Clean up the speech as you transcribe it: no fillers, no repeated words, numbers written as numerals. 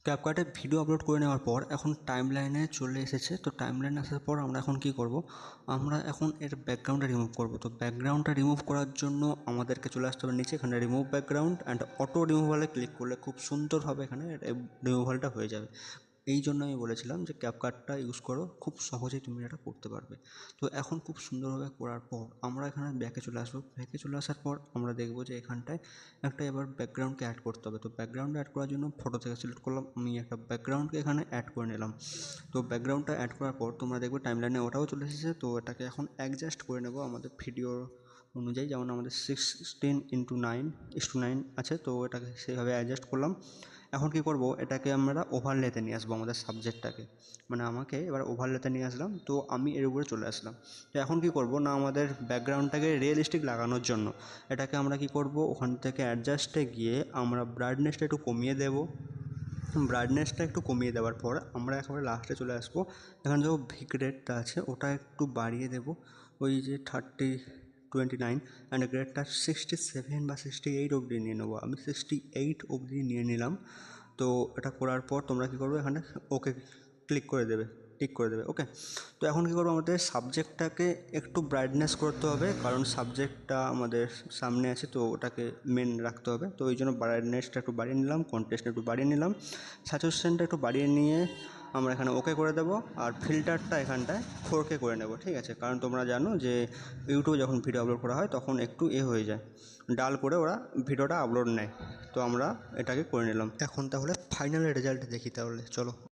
ক্যাপকাটে video upload করে নেওয়ার পর এখন টাইমলাইনে চলে এসেছে। তো টাইমলাইনে আসার পর আমরা এখন কী করব, আমরা এখন এর ব্যাকগ্রাউন্ডটা রিমুভ করব। তো ব্যাকগ্রাউন্ডটা রিমুভ করার জন্য আমাদেরকে চলে আসতে হবে নিচে, এখানে রিমুভ ব্যাকগ্রাউন্ড অ্যান্ড অটো রিমুভালে ক্লিক করলে খুব সুন্দরভাবে এখানে রিমুভালটা হয়ে যাবে। এই জন্য আমি বলেছিলাম যে ক্যাপকাটটা ইউজ করো, খুব সহজেই তুমি এটা করতে পারবে। তো এখন খুব সুন্দরভাবে করার পর আমরা এখানে ব্যাকে চলে আসবো। ব্যাকে চলে আসার পর আমরা দেখবো যে এখানটায় একটা এবার ব্যাকগ্রাউন্ডকে অ্যাড করতে হবে। তো ব্যাকগ্রাউন্ড অ্যাড করার জন্য ফটো থেকে সিলেক্ট করলাম, আমি একটা ব্যাকগ্রাউন্ডকে এখানে অ্যাড করে নিলাম। তো ব্যাকগ্রাউন্ডটা অ্যাড করার পর তোমরা দেখবে টাইমলাইনে ওটাও চলে এসেছে। তো এটাকে এখন অ্যাডজাস্ট করে নেবো আমাদের ভিডিওর অনুযায়ী, যেমন আমাদের 16:9 আছে, তো এটাকে সেইভাবে অ্যাডজাস্ট করলাম। এখন কী করব, এটাকে আমরা ওভারলেতে নিয়ে আসবো আমাদের সাবজেক্টটাকে, মানে আমাকে এবার ওভারলেতে নিয়ে আসলাম। তো আমি এর উপরে চলে আসলাম। তো এখন কী করব না, আমাদের ব্যাকগ্রাউন্ডটাকে রিয়েলিস্টিক লাগানোর জন্য এটাকে আমরা কী করব, ওখান থেকে অ্যাডজাস্টে গিয়ে আমরা ব্রাইটনেসটা একটু কমিয়ে দেব। ব্রাইটনেসটা একটু কমিয়ে দেওয়ার পর আমরা একেবারে লাস্টে চলে আসবো। এখানে যে গ্রেডটা আছে ওটা একটু বাড়িয়ে দেব, ওই যে 29 অ্যান্ড গ্রেডটা 67 বা 68 অবধি নিয়ে নেবো। আমি 68 অবধি নিয়ে নিলাম। তো এটা করার পর তোমরা কী করবে, এখানে ওকে ক্লিক করে দেবে, টিক করে দেবে, ওকে। তো এখন কী করবো, আমাদের সাবজেক্টটাকে একটু ব্রাইটনেস করতে হবে, কারণ সাবজেক্টটা আমাদের সামনে আছে, তো ওটাকে মেন রাখতে হবে। তো ওই জন্য ব্রাইটনেসটা একটু বাড়িয়ে নিলাম, কন্ট্রাস্টটা একটু বাড়িয়ে নিলাম, স্যাচুরেশনটা একটু বাড়িয়ে নিয়ে আমরা এখানে ওকে করে দেবো। আর ফিল্টারটা এখানটায় 4K করে নেব, ঠিক আছে। কারণ তোমরা জানো যে ইউটিউবে যখন ভিডিও আপলোড করা হয় তখন একটু হয়ে যায়, ডাল করে ওরা ভিডিওটা আপলোড নেয়। তো আমরা এটাকে করে নিলাম। এখন তাহলে ফাইনাল রেজাল্ট দেখি, তাহলে চলো।